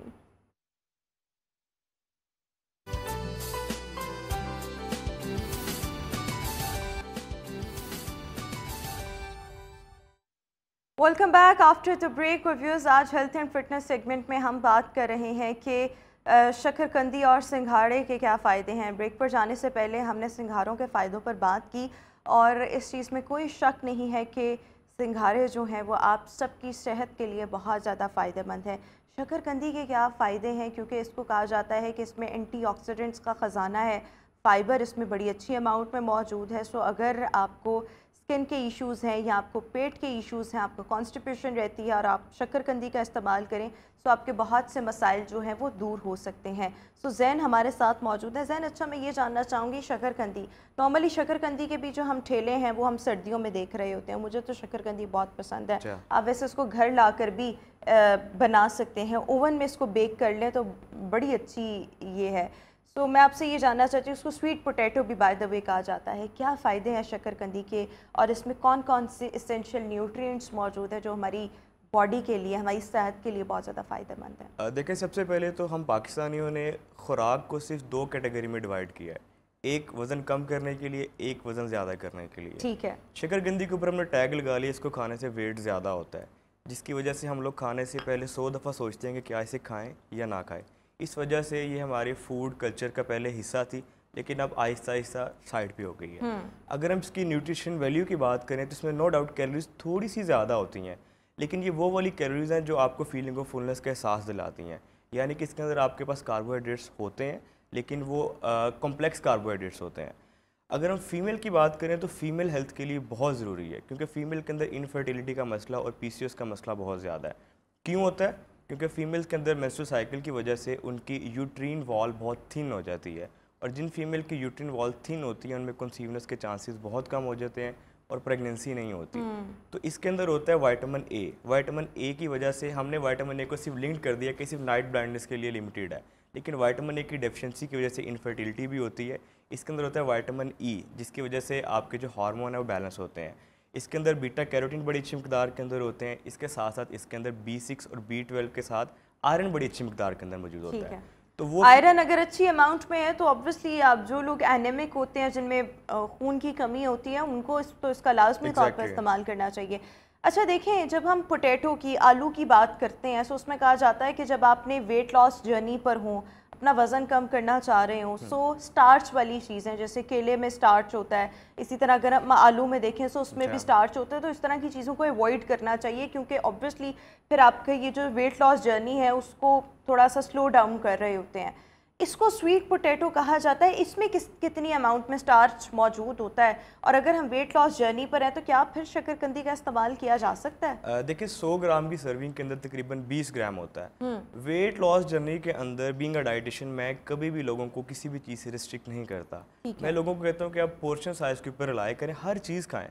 Welcome back after the break. Reviews आज हेल्थ एंड फिटनेस सेगमेंट में हम बात कर रहे हैं कि शकरकंदी और सिंघाड़े के क्या फ़ायदे हैं। ब्रेक पर जाने से पहले हमने सिंघारों के फ़ायदों पर बात की, और इस चीज़ में कोई शक नहीं है कि सिंघारे जो हैं वो आप सबकी सेहत के लिए बहुत ज़्यादा फ़ायदेमंद है। शकरकंदी के क्या फ़ायदे हैं? क्योंकि इसको कहा जाता है कि इसमें एंटीऑक्सीडेंट्स का ख़जाना है, फ़ाइबर इसमें बड़ी अच्छी अमाउंट में मौजूद है। सो अगर आपको स्किन के इश्यूज़ हैं या आपको पेट के इश्यूज़ हैं, आपको कॉन्स्टिपेशन रहती है और आप शकरकंदी का इस्तेमाल करें तो आपके बहुत से मसाइल जो हैं वो दूर हो सकते हैं। सो ज़ैन हमारे साथ मौजूद है। ज़ैन, अच्छा मैं ये जानना चाहूँगी, शकरकंदी नॉर्मली शकरकंदी के भी जो हम ठेले हैं वो हम सर्दियों में देख रहे होते हैं। मुझे तो शकरकंदी बहुत पसंद है। आप वैसे इसको घर ला कर भी बना सकते हैं, ओवन में इसको बेक कर लें तो बड़ी अच्छी ये है। तो मैं आपसे ये जानना चाहती हूँ, उसको स्वीट पोटैटो भी बाय द वे कहा जाता है, क्या फ़ायदे हैं शकरकंदी के, और इसमें कौन कौन से एसेंशियल न्यूट्रिएंट्स मौजूद है जो हमारी बॉडी के लिए, हमारी सेहत के लिए बहुत ज़्यादा फ़ायदेमंद है? देखें, सबसे पहले तो हम पाकिस्तानियों ने खुराक को सिर्फ 2 कैटेगरी में डिवाइड किया है, एक वज़न कम करने के लिए, एक वज़न ज़्यादा करने के लिए। ठीक है। शकरकंदी के ऊपर हमने टैग लगा लिया, इसको खाने से वेट ज़्यादा होता है, जिसकी वजह से हम लोग खाने से पहले 100 दफ़ा सोचते हैं कि क्या इसे खाएँ या ना खाएँ। इस वजह से ये हमारे फूड कल्चर का पहले हिस्सा थी, लेकिन अब आहिस्ता आहिस्ता साइड पे हो गई है। अगर हम इसकी न्यूट्रिशन वैल्यू की बात करें तो इसमें नो डाउट कैलोरीज थोड़ी सी ज़्यादा होती हैं, लेकिन ये वो वाली कैलोरीज हैं जो आपको फीलिंग ऑफ फुलनेस का एहसास दिलाती हैं। यानी कि इसके अंदर आपके पास कार्बोहाइड्रेट्स होते हैं, लेकिन वो कॉम्प्लेक्स कार्बोहाइड्रेट्स होते हैं। अगर हम फीमेल की बात करें तो फीमेल हेल्थ के लिए बहुत ज़रूरी है, क्योंकि फ़ीमेल के अंदर इनफर्टिलिटी का मसला और पीसीओएस का मसला बहुत ज़्यादा है। क्यों होता है? क्योंकि फीमेल्स के अंदर मेंस्ट्रुअल साइकिल की वजह से उनकी यूट्रीन वॉल बहुत थिन हो जाती है, और जिन फीमेल की यूट्रीन वॉल थिन होती है उनमें कंसीवनेस के चांसेस बहुत कम हो जाते हैं और प्रेगनेंसी नहीं होती। तो इसके अंदर होता है विटामिन ए। विटामिन ए की वजह से हमने विटामिन ए को सिर्फ लिंक कर दिया कि सिर्फ नाइट ब्लाइंडनेस के लिए लिमिटेड है, लेकिन विटामिन ए की डेफिशिएंसी की वजह से इनफर्टिलिटी भी होती है। इसके अंदर होता है विटामिन ई, जिसकी वजह से आपके जो हार्मोन है वो बैलेंस होते हैं। इसके अंदर बीटा कैरोटीन बड़ी अच्छी मकदार के अंदर होते हैं। इसके साथ साथ इसके अंदर B6 और B12 के साथ आयरन बड़ी अच्छी मकदार के अंदर मौजूद होता है। तो वो आयरन अगर अच्छी अमाउंट में है तो ऑब्वियसली आप जो लोग एनेमिक होते हैं, जिनमें खून की कमी होती है, उनको इसका लाजमी तौर पर इस्तेमाल करना चाहिए। अच्छा देखें, जब हम पोटैटो की, आलू की बात करते हैं तो उसमें कहा जाता है कि जब आपने वेट लॉस जर्नी पर हो, अपना वज़न कम करना चाह रहे हो, सो स्टार्च वाली चीज़ें, जैसे केले में स्टार्च होता है, इसी तरह अगर हम आलू में देखें तो उसमें भी स्टार्च होता है, तो इस तरह की चीज़ों को अवॉइड करना चाहिए, क्योंकि ऑब्वियसली फिर आपका ये जो वेट लॉस जर्नी है उसको थोड़ा सा स्लो डाउन कर रहे होते हैं। इसको स्वीट पोटैटो कहा जाता है। इसमें कितनी अमाउंट में स्टार्च मौजूद होता है, और अगर हम वेट लॉस जर्नी पर हैं तो क्या फिर शकरकंदी का इस्तेमाल किया जा सकता है? देखिए 100 ग्राम की सर्विंग के अंदर तकरीबन 20 ग्राम होता है। वेट लॉस जर्नी के अंदर बीइंग अ डाइटिशियन मैं कभी भी लोगों को किसी भी चीज़ से रिस्ट्रिक्ट नहीं करता। मैं लोगों को कहता हूँ कि आप पोर्शन साइज के ऊपर रिलाय करें, हर चीज़ खाएं।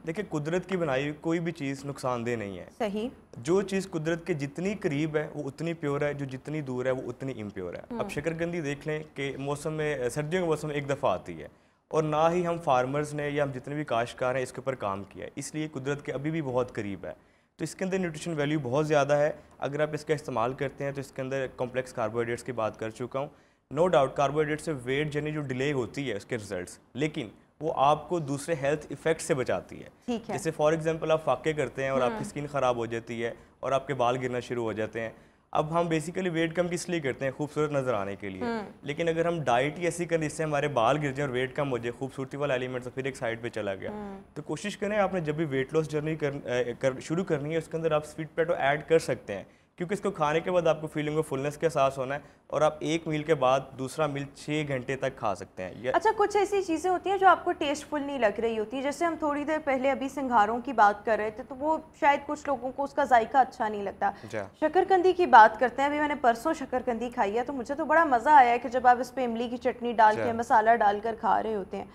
देखिए कुदरत की बनाई हुई कोई भी चीज़ नुकसानदेह नहीं है। सही। जो चीज़ कुदरत के जितनी करीब है वो उतनी प्योर है, जो जितनी दूर है वो उतनी इम्प्योर है। अब शकरकंदी देख लें कि मौसम में, सर्दियों के मौसम में एक दफ़ा आती है, और ना ही हम फार्मर्स ने या हम जितने भी काश्तकार हैं इसके ऊपर काम किया है, इसलिए कुदरत के अभी भी बहुत करीब है। तो इसके अंदर न्यूट्रिशन वैल्यू बहुत ज़्यादा है। अगर आप इसका इस्तेमाल करते हैं तो इसके अंदर कॉम्प्लेक्स कार्बोहाइड्रेट्स की बात कर चुका हूँ। नो डाउट कार्बोहाइड्रेट से वेट जर्नी जो डिले होती है उसके रिजल्ट्स, लेकिन वो आपको दूसरे हेल्थ इफेक्ट से बचाती है। जैसे फॉर एग्जांपल आप फाके करते हैं और आपकी स्किन ख़राब हो जाती है और आपके बाल गिरना शुरू हो जाते हैं। अब हम बेसिकली वेट कम किस लिए करते हैं? खूबसूरत नजर आने के लिए। लेकिन अगर हम डाइट ही ऐसी करें जिससे हमारे बाल गिर जाए और वेट कम हो जाए, खूबसूरती वाला एलिमेंट तो फिर एक साइड पे चला गया। तो कोशिश करें, आपने जब भी वेट लॉस जर्नी शुरू करनी है उसके अंदर आप स्वीट पोटैटो ऐड कर सकते हैं, क्योंकि इसको खाने के बाद आपको फीलिंग ऑफ फुलनेस का एहसास होना है, और आप एक मील के बाद दूसरा मील 6 घंटे तक खा सकते हैं। अच्छा, कुछ ऐसी चीज़ें होती हैं जो आपको टेस्टफुल नहीं लग रही होती, जैसे हम थोड़ी देर पहले अभी सिंघारों की बात कर रहे थे, तो वो शायद कुछ लोगों को उसका जायका अच्छा नहीं लगता। शकरकंदी की बात करते हैं, अभी मैंने परसों शकरकंदी खाई है, तो मुझे तो बड़ा मज़ा आया है कि जब आप इस पर इमली की चटनी डाल के, मसाला डालकर खा रहे होते हैं।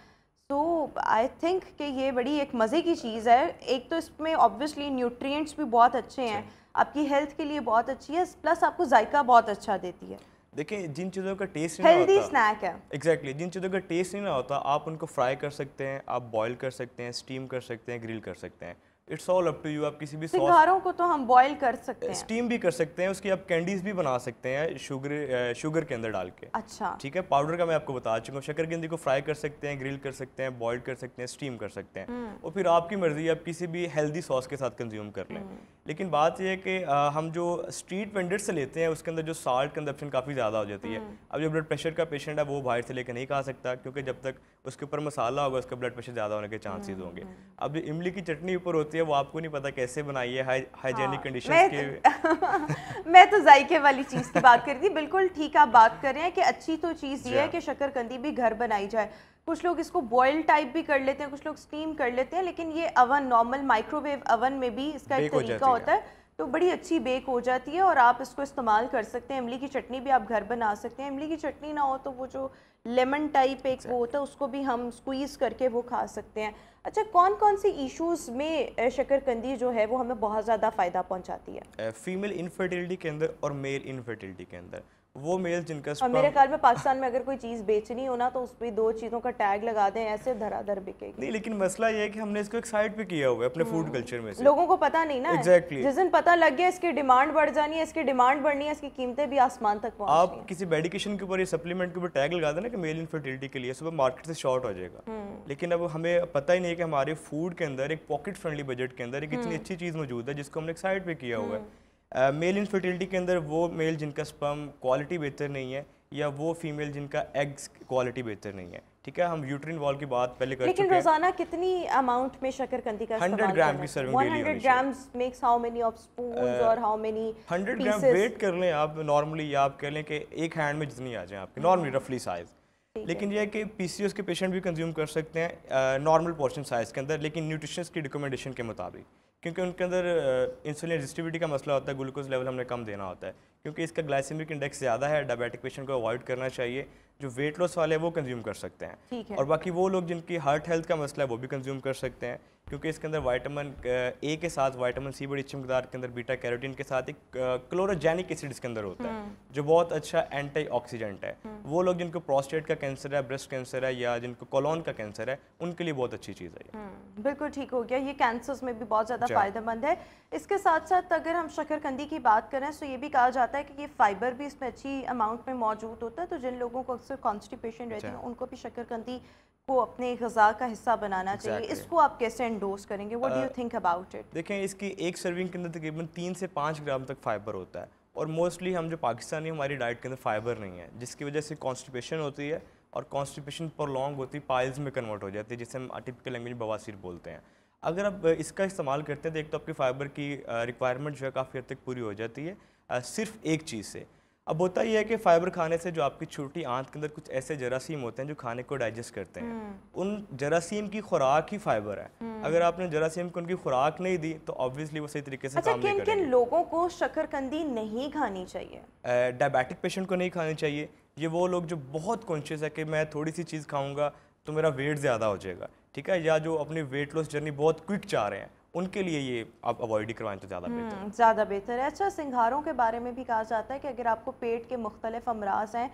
तो आई थिंक कि ये बड़ी एक मज़े की चीज़ है। एक तो इसमें ऑब्वियसली न्यूट्रिएंट्स भी बहुत अच्छे हैं, आपकी हेल्थ के लिए बहुत अच्छी है, प्लस आपको जायका बहुत अच्छा देती है। देखिए जिन चीज़ों का टेस्ट नहीं हेल्दी होता, स्नैक है। एग्जैक्टली जिन चीज़ों का टेस्ट नहीं ना होता, आप उनको फ्राई कर सकते हैं, आप बॉईल कर सकते हैं, स्टीम कर सकते हैं, ग्रिल कर सकते हैं। It's all up to you. आप किसी भी सिंघारों को तो हम बॉईल कर सकते हैं, स्टीम भी कर सकते हैं, उसकी आप कैंडीज भी बना सकते हैं शुगर के अंदर डाल के। अच्छा ठीक है, पाउडर का मैं आपको बता चुका हूँ। शकरकंदी को फ्राई कर सकते हैं, ग्रिल कर सकते हैं, बॉईल कर सकते हैं, स्टीम कर सकते हैं, और फिर आपकी मर्जी, आप किसी भी हेल्दी सॉस के साथ कंज्यूम कर लें। लेकिन बात यह है कि हम जो स्ट्रीट वेंडर से लेते हैं उसके अंदर जो साल्ट कंजप्शन काफ़ी ज़्यादा हो जाती है। अब जो ब्लड प्रेशर का पेशेंट है वो बाहर से लेकर नहीं खा सकता, क्योंकि जब तक उसके ऊपर मसाला होगा उसका ब्लड प्रेशर ज़्यादा होने के चांसेस होंगे। अब जो इमली की चटनी ऊपर होती है वो आपको नहीं पता कैसे बनाई है, हाइजेनिक कंडीशंस के। मैं तो जायके वाली चीज़ की बात कर रही थी। बिल्कुल ठीक आप बात कर रहे हैं कि अच्छी तो चीज़ ये है कि शकरकंदी भी घर बनाई जाए। कुछ लोग इसको बॉयल टाइप भी कर लेते हैं, कुछ लोग स्टीम कर लेते हैं, लेकिन ये अवन, नॉर्मल माइक्रोवेव अवन में भी इसका एक तरीका होता है, तो बड़ी अच्छी बेक हो जाती है और आप इसको इस्तेमाल कर सकते हैं। इमली की चटनी भी आप घर बना सकते हैं। इमली की चटनी ना हो तो वो जो लेमन टाइप एक वो होता है उसको भी हम स्क्वीज़ करके वो खा सकते हैं। अच्छा, कौन कौन सी इश्यूज़ में शकरकंदी जो है वो हमें बहुत ज़्यादा फ़ायदा पहुंचाती है? फीमेल इनफर्टिलिटी के अंदर और मेल इनफर्टिलिटी के अंदर। वो मेल जिनका और मेरे ख्याल में पाकिस्तान में अगर कोई चीज़ बेचनी हो ना तो उस पर 2 चीज़ों का टैग लगा दें, ऐसे धराधर बिकेगी। नहीं, लेकिन मसला ये है कि हमने इसको एक साइड पे किया हुआ है अपने फूड कल्चर में से। लोगों को पता नहीं ना। एग्जैक्टली जिस दिन पता लग गया इसकी डिमांड बढ़ जानी है, इसकी डिमांड बढ़नी है, इसकी कीमतें भी आसमान तक पहुंचनी है। आप किसी मेडिकेशन के ऊपर या सप्लीमेंट के ऊपर टैग लगा देना कि मेल इनफर्टिलिटी के लिए, सुबह मार्केट से शॉर्ट हो जाएगा। लेकिन अब हमें पता ही नहीं है कि हमारे फूड के अंदर एक पॉकेट फ्रेंडली बजट के अंदर एक इतनी अच्छी चीज़ मौजूद है जिसको हमने एक साइड पे किया हुआ है। मेल इनफर्टिलिटी के अंदर वो मेल जिनका स्पर्म क्वालिटी बेहतर नहीं है, या वो फीमेल जिनका एग्स क्वालिटी बेहतर नहीं है। ठीक है, हम यूट्रिन वॉल की बात पहले कर लेकिन चुके हैं। रोजाना कितनी अमाउंट में शकरकंदी का 100 ग्राम की सर्विंग डेली होनी 100 grams makes how many of spoons और हाउ मेनी 100 ग्राम वेट कर लें आप नॉर्मली, या आप कह लें कि एक हैंड में जितनी आ जाए आपकी नॉर्मली रफली साइज। लेकिन यह है कि पीसीओएस के पेशेंट भी कंज्यूम कर सकते हैं नॉर्मल पोर्शन साइज़ के अंदर, लेकिन न्यूट्रिशनिस्ट की रिकमेंडेशन के मुताबिक, क्योंकि उनके अंदर इंसुलिन रेजिस्टिविटी का मसला होता है, ग्लूकोज लेवल हमने कम देना होता है, क्योंकि इसका ग्लाइसेमिक इंडेक्स ज़्यादा है। डायबिटिक पेशेंट को अवॉइड करना चाहिए। जो वेट लॉस वाले हैं वो कंज्यूम कर सकते हैं, और बाकी वो लोग जिनकी हार्ट हेल्थ का मसला है वो भी कंज्यूम कर सकते हैं, क्योंकि इसके अंदर विटामिन ए के साथ विटामिन सी बड़ी अच्छी मकदार के अंदर, बीटा कैरोटीन के साथ एक क्लोरोजेनिक एसिड इसके अंदर होता है जो बहुत अच्छा एंटीऑक्सीडेंट है। वो लोग जिनको प्रोस्टेट का कैंसर है, ब्रेस्ट कैंसर है, या जिनको कोलोन का कैंसर है, उनके लिए बहुत अच्छी चीज़ है। बिल्कुल ठीक हो गया, ये कैंसर्स में भी बहुत ज़्यादा फ़ायदेमंद है। इसके साथ साथ अगर हम शकरकंदी की बात करें तो ये भी कहा जाता है कि ये फाइबर भी इसमें अच्छी अमाउंट में मौजूद होता है, तो जिन लोगों को अक्सर कॉन्स्टिपेशन रहती है उनको भी शकरकंदी को अपने ग़िज़ा का हिस्सा बनाना चाहिए। इसको आप कैसे एंडोर्स करेंगे? What do you think about it? देखें, इसकी एक सर्विंग के अंदर तकरीबन 3 से 5 ग्राम तक फाइबर होता है, और मोस्टली हम जो पाकिस्तानी हमारी डाइट के अंदर फाइबर नहीं है, जिसकी वजह से कॉन्स्टिपेशन होती है, और कॉन्स्टिपेशन प्रोलॉन्ग होती है, पाइल्स में कन्वर्ट हो जाती है, जिसे हम टिपिकल लैंग्वेज में बवासीर बोलते हैं। अगर आप इसका इस्तेमाल करते हैं तो एक तो आपकी फाइबर की रिक्वायरमेंट जो है काफ़ी हद तक पूरी हो जाती है सिर्फ एक चीज़ से। अब होता यह है कि फाइबर खाने से जो आपकी छोटी आंत के अंदर कुछ ऐसे जरासीम होते हैं जो खाने को डाइजेस्ट करते हैं, उन जरासीम की खुराक ही फाइबर है। अगर आपने जरासीम को उनकी खुराक नहीं दी तो ऑब्वियसली वो सही तरीके से काम नहीं करेंगे। किन लोगों को शकरकंदी नहीं खानी चाहिए? डायबिटिक पेशेंट को नहीं खानी चाहिए। ये वो लोग जो बहुत कॉन्शियस है कि मैं थोड़ी सी चीज़ खाऊंगा तो मेरा वेट ज़्यादा हो जाएगा, ठीक है, या जो अपनी वेट लॉस जर्नी बहुत क्विक चाह रहे हैं, उनके लिए ये आप अवॉइड ही करवाएं तो ज़्यादा बेहतर है। ज़्यादा बेहतर है। अच्छा, सिंघारों के बारे में भी कहा जाता है कि अगर आपको पेट के मुख्तलिफ अमराज हैं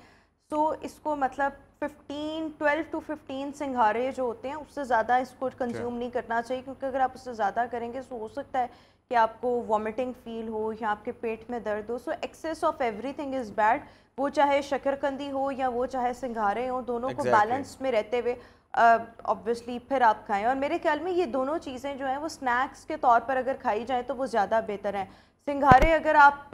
तो इसको मतलब 12 to 15 सिंघारे जो होते हैं उससे ज़्यादा इसको कंज्यूम नहीं करना चाहिए, क्योंकि अगर आप उससे ज़्यादा करेंगे तो हो सकता है कि आपको वॉमिटिंग फील हो या आपके पेट में दर्द हो। So excess of everything is bad, वो चाहे शकरकंदी हो या वो चाहे सिंघारे हो, दोनों को बैलेंस में रहते हुए ऑब्वियसली फिर आप खाएं। और मेरे ख्याल में ये दोनों चीज़ें जो हैं वो स्नैक्स के तौर पर अगर खाई जाएँ तो वो ज़्यादा बेहतर हैं। सिंघारे अगर आप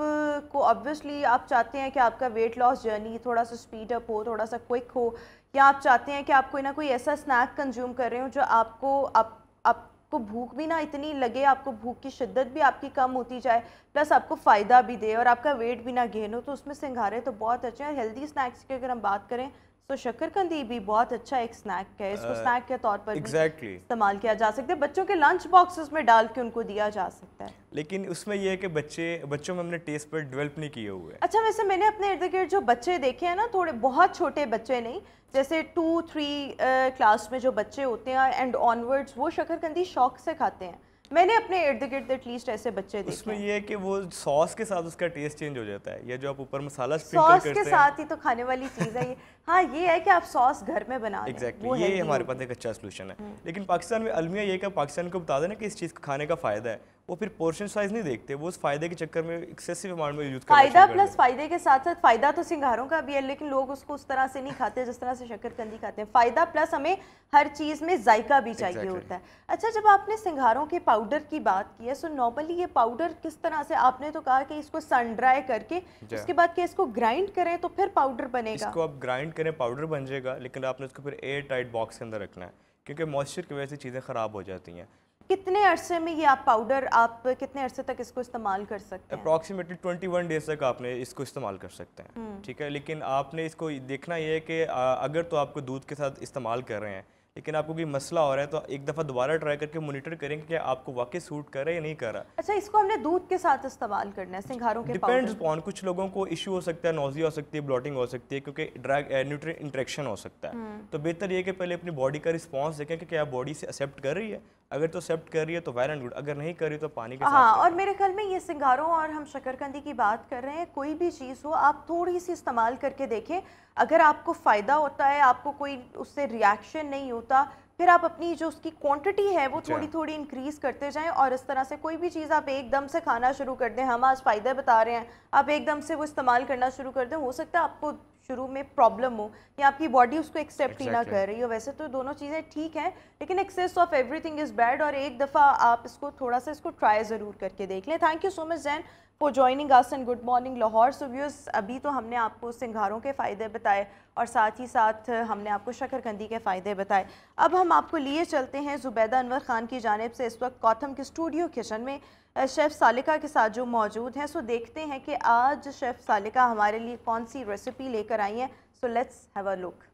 को ऑब्वियसली आप चाहते हैं कि आपका वेट लॉस जर्नी थोड़ा सा स्पीड अप हो, थोड़ा सा क्विक हो, या आप चाहते हैं कि आप कोई ना कोई ऐसा स्नैक कंज्यूम कर रहे हो जो आपको भूख भी ना इतनी लगे, आपको भूख की शिद्दत भी आपकी कम होती जाए, प्लस आपको फ़ायदा भी दे और आपका वेट भी ना गेन हो, तो उसमें सिंघारे तो बहुत अच्छे हैं। हेल्दी स्नैक्स की अगर हम बात करें तो शकरकंदी भी बहुत अच्छा एक स्नैक है, इसको स्नैक के तौर पर भी इस्तेमाल किया जा सकता है, बच्चों के लंच बॉक्सेस में डाल के उनको दिया जा सकता है। लेकिन उसमें यह है कि बच्चों में हमने टेस्ट पर डेवलप नहीं किए हुए। अच्छा, वैसे मैंने अपने इर्द गिर्द जो बच्चे देखे हैं ना, थोड़े बहुत छोटे बच्चे नहीं, जैसे 2-3 क्लास में जो बच्चे होते हैं एंड ऑनवर्ड्स, वो शकरकंदी शौक से खाते हैं। मैंने अपने इर्द गिर्द एटलीस्ट ऐसे बच्चे देखे। उसमें ये है कि वो सॉस के साथ उसका टेस्ट चेंज हो जाता है, या जो आप ऊपर मसाला स्प्रिंकल करते हैं सॉस के साथ ही तो खाने वाली चीज़ है ये। हाँ, ये है कि आप सॉस घर में बना लें। एग्जैक्टली, ये हमारे पास एक अच्छा सोल्यूशन है। लेकिन पाकिस्तान में अलमिया ये कि पाकिस्तान को बता देना कि इस चीज़ को खाने का फ़ायदा है, वो फिर पोर्शन साइज नहीं देखते, वो उस फायदे के चक्कर में एक्सेसिव अमाउंट में यूज करते हैं। फ़ायदा प्लस फ़ायदे के साथ साथ फ़ायदा तो सिंघारों का भी है, लेकिन लोग उसको उस तरह से नहीं खाते जिस तरह से शकरकंदी खाते हैं। फ़ायदा प्लस हमें हर चीज़ में जायका भी चाहिए होता है। अच्छा, जब आपने सिंघारों के पाउडर की बात की है, सो नॉर्मली ये पाउडर किस तरह से, आपने तो कहा कि इसको सन ड्राई करके उसके बाद कि इसको ग्राइंड करें तो फिर पाउडर बनेगा? इसको आप ग्राइंड करें पाउडर बन जाएगा, लेकिन आपने उसको फिर एयर टाइट बॉक्स के अंदर रखना है, क्योंकि मॉइस्चर की वजह से चीज़ें ख़राब हो जाती हैं। कितने अरसे में ये आप पाउडर, आप कितने अरसे तक इसको इस्तेमाल कर सकते हैं? अप्रॉक्सीमेटली 21 डेज तक आपने इसको इस्तेमाल कर सकते हैं, ठीक है। लेकिन आपने इसको देखना ये है कि अगर तो आपको दूध के साथ इस्तेमाल कर रहे हैं, लेकिन आपको कोई मसला हो रहा है, तो एक दफ़ा दोबारा ट्राई करके मॉनिटर करेंगे कि आपको वाकई सूट कर रहा है या नहीं कर रहा। अच्छा, इसको हमने दूध के साथ इस्तेमाल करना है सिंघारों के पाउडर? डिपेंड्स अपॉन, कुछ लोगों को इशू हो सकता है, नोज़िया हो सकती है, ब्लॉटिंग हो सकती है, क्योंकि ड्रग न्यूट्रिएंट इंटरेक्शन हो सकता है। तो बेहतर ये कि पहले अपनी बॉडी का रिस्पॉन्स देखें कि क्या बॉडी से एक्सेप्ट कर रही है। अगर तो एक्सेप्ट कर रही है तो वेल एंड गुड, अगर नहीं कर रही तो पानी के साथ। हाँ, और मेरे ख्याल में ये सिंघारों और हम शकरकंदी की बात कर रहे हैं, कोई भी चीज़ हो आप थोड़ी सी इस्तेमाल करके देखें, अगर आपको फ़ायदा होता है, आपको कोई उससे रिएक्शन नहीं होता, फिर आप अपनी जो उसकी क्वांटिटी है वो थोड़ी थोड़ी इंक्रीज़ करते जाएं। और इस तरह से कोई भी चीज़ आप एकदम से खाना शुरू कर दें, हम आज फ़ायदे बता रहे हैं, आप एकदम से वो इस्तेमाल करना शुरू कर दें, हो सकता है आपको शुरू में प्रॉब्लम हो या आपकी बॉडी उसको एक्सेप्ट ही ना कर रही हो। वैसे तो दोनों चीज़ें ठीक हैं, लेकिन excess of everything is bad, और एक दफ़ा आप इसको थोड़ा सा इसको ट्राई ज़रूर करके देख लें। Thank you so much Jain for joining us in Good Morning Lahore. So viewers, अभी तो हमने आपको सिंघारों के फ़ायदे बताए और साथ ही साथ हमने आपको शकरकंदी के फ़ायदे बताए। अब हम आपको लिए चलते हैं ज़ुबैदा अनवर ख़ान की जानिब से इस वक्त कॉथम के स्टूडियो किचन में शेफ़ सालिका के साथ जो मौजूद हैं। सो देखते हैं कि आज शेफ़ सालिका हमारे लिए कौन सी रेसिपी लेकर आई हैं। So let's have a look.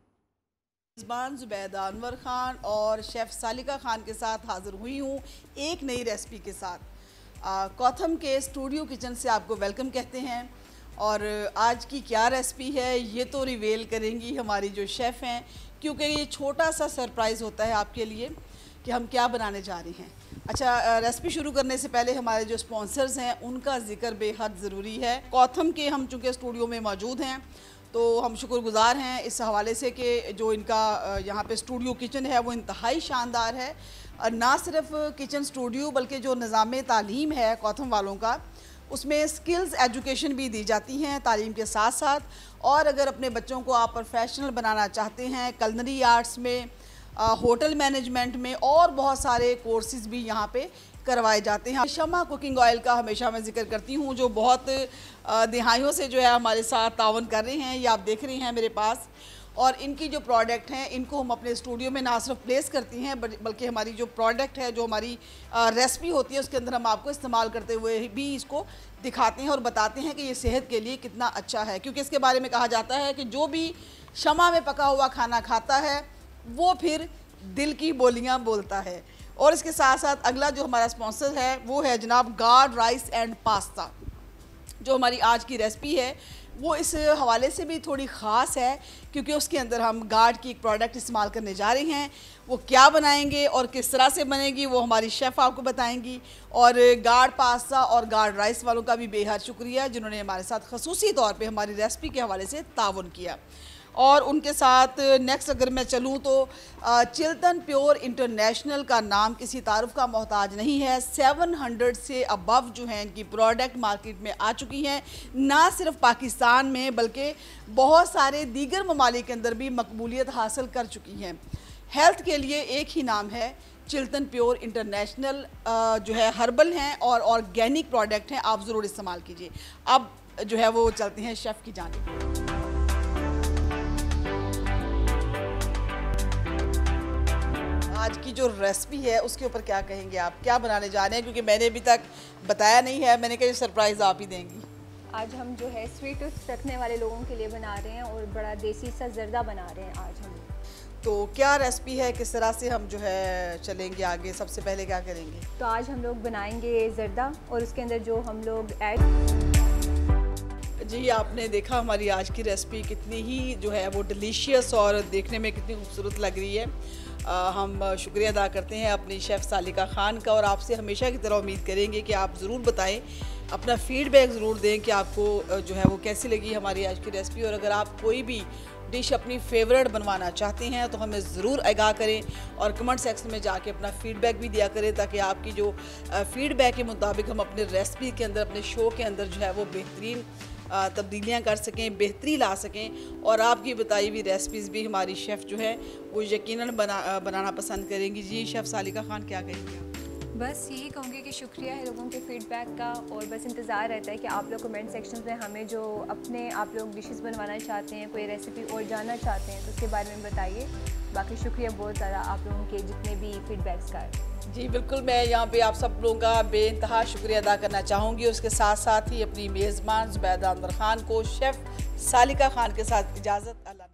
मेज़बान ज़ुबैदा अनवर ख़ान और शेफ़ सालिका ख़ान के साथ हाज़िर हुई हूँ एक नई रेसिपी के साथ। कॉथम के स्टूडियो किचन से आपको वेलकम कहते हैं और आज की क्या रेसिपी है ये तो रिवील करेंगी हमारी जो शेफ़ हैं, क्योंकि ये छोटा सा सरप्राइज़ होता है आपके लिए कि हम क्या बनाने जा रहे हैं। अच्छा, रेसिपी शुरू करने से पहले हमारे जो स्पॉन्सर्स हैं उनका जिक्र बेहद ज़रूरी है। कॉथम के हम चूँकि स्टूडियो में मौजूद हैं तो हम शुक्रगुज़ार हैं इस हवाले से कि जो इनका यहाँ पे स्टूडियो किचन है वो इंतहाई शानदार है। और ना सिर्फ किचन स्टूडियो बल्कि जो निज़ाम तालीम है कॉथम वालों का, उसमें स्किल्स एजुकेशन भी दी जाती हैं तालीम के साथ साथ। और अगर अपने बच्चों को आप प्रोफेशनल बनाना चाहते हैं कलनरी आर्ट्स में, होटल मैनेजमेंट में और बहुत सारे कोर्सेज़ भी यहाँ पे करवाए जाते हैं। शमा कुकिंग ऑयल का हमेशा मैं जिक्र करती हूँ, जो बहुत दिहाइयों से जो है हमारे साथ तावन कर रहे हैं। ये आप देख रहे हैं मेरे पास, और इनकी जो प्रोडक्ट हैं इनको हम अपने स्टूडियो में ना सिर्फ प्लेस करती हैं बल्कि हमारी जो प्रोडक्ट है, जो हमारी रेसिपी होती है उसके अंदर हम आपको इस्तेमाल करते हुए भी इसको दिखाते हैं और बताते हैं कि ये सेहत के लिए कितना अच्छा है। क्योंकि इसके बारे में कहा जाता है कि जो भी शमा में पका हुआ खाना खाता है वो फिर दिल की बोलियाँ बोलता है। और इसके साथ साथ अगला जो हमारा स्पॉन्सर है वो है जनाब गार्ड राइस एंड पास्ता। जो हमारी आज की रेसिपी है वो इस हवाले से भी थोड़ी ख़ास है क्योंकि उसके अंदर हम गार्ड की एक प्रोडक्ट इस्तेमाल करने जा रहे हैं। वो क्या बनाएंगे और किस तरह से बनेगी वो हमारी शेफ़ आपको बताएंगी। और गार्ड पास्ता और गार्ड राइस वालों का भी बेहद शुक्रिया जिन्होंने हमारे साथ ख़ुसूसी तौर पे हमारी रेसिपी के हवाले से ताउन किया। और उनके साथ नेक्स्ट अगर मैं चलूँ तो चिल्तन प्योर इंटरनेशनल का नाम किसी तारुफ का मोहताज नहीं है। 700 से अबव जो हैं इनकी प्रोडक्ट मार्केट में आ चुकी हैं, ना सिर्फ पाकिस्तान में बल्कि बहुत सारे दीगर ममालिक के अंदर भी मकबूलियत हासिल कर चुकी हैं। हेल्थ के लिए एक ही नाम है चिल्तन प्योर इंटरनेशनल, जो है हर्बल हैं और ऑर्गेनिक प्रोडक्ट हैं, आप ज़रूर इस्तेमाल कीजिए। अब जो है वो चलते हैं शेफ़ की जानिब। आज की जो रेसिपी है उसके ऊपर क्या कहेंगे आप, क्या बनाने जा रहे हैं? क्योंकि मैंने अभी तक बताया नहीं है, मैंने कहा सरप्राइज़ आप ही देंगी। आज हम जो है स्वीट टूथ रखने वाले लोगों के लिए बना रहे हैं और बड़ा देसी सा जर्दा बना रहे हैं आज हम। तो क्या रेसिपी है, किस तरह से हम जो है चलेंगे आगे, सबसे पहले क्या करेंगे? तो आज हम लोग बनाएंगे जर्दा और उसके अंदर जो हम लोग ऐड। जी, आपने देखा हमारी आज की रेसिपी कितनी ही जो है वो डिलीशियस और देखने में कितनी खूबसूरत लग रही है। हम शुक्रिया अदा करते हैं अपनी शेफ़ सालिका ख़ान का और आपसे हमेशा की तरह उम्मीद करेंगे कि आप ज़रूर बताएं, अपना फ़ीडबैक ज़रूर दें कि आपको जो है वो कैसी लगी हमारी आज की रेसिपी। और अगर आप कोई भी डिश अपनी फेवरेट बनवाना चाहते हैं तो हमें ज़रूर आगाह करें और कमेंट सेक्शन में जाके अपना फ़ीडबैक भी दिया करें, ताकि आपकी जो फ़ीडबैक के मुताबिक हम अपने रेसिपी के अंदर, अपने शो के अंदर जो है वो बेहतरीन तब्दीलियाँ कर सकें, बेहतरी ला सकें। और आपकी बताई हुई रेसिपीज़ भी हमारी शेफ़ जो है वो यकीनन बनाना पसंद करेंगी। जी शेफ़ सालिका ख़ान, क्या कहेंगे आप? बस यही कहूँगी कि शुक्रिया है लोगों के फ़ीडबैक का और बस इंतज़ार रहता है कि आप लोग कमेंट सेक्शन में हमें जो अपने आप लोग डिशेस बनवाना चाहते हैं, कोई रेसिपी और जानना चाहते हैं तो उसके बारे में बताइए। बाकी शुक्रिया बहुत ज़्यादा आप लोगों के जितने भी फ़ीडबैक्स का। जी बिल्कुल, मैं यहाँ पे आप सब लोगों का बेइंतहा शुक्रिया अदा करना चाहूँगी। उसके साथ साथ ही अपनी मेज़बान ज़ुबैदा अनवर ख़ान को, शेफ़ सालिका ख़ान के साथ इजाज़त। अल्लाह।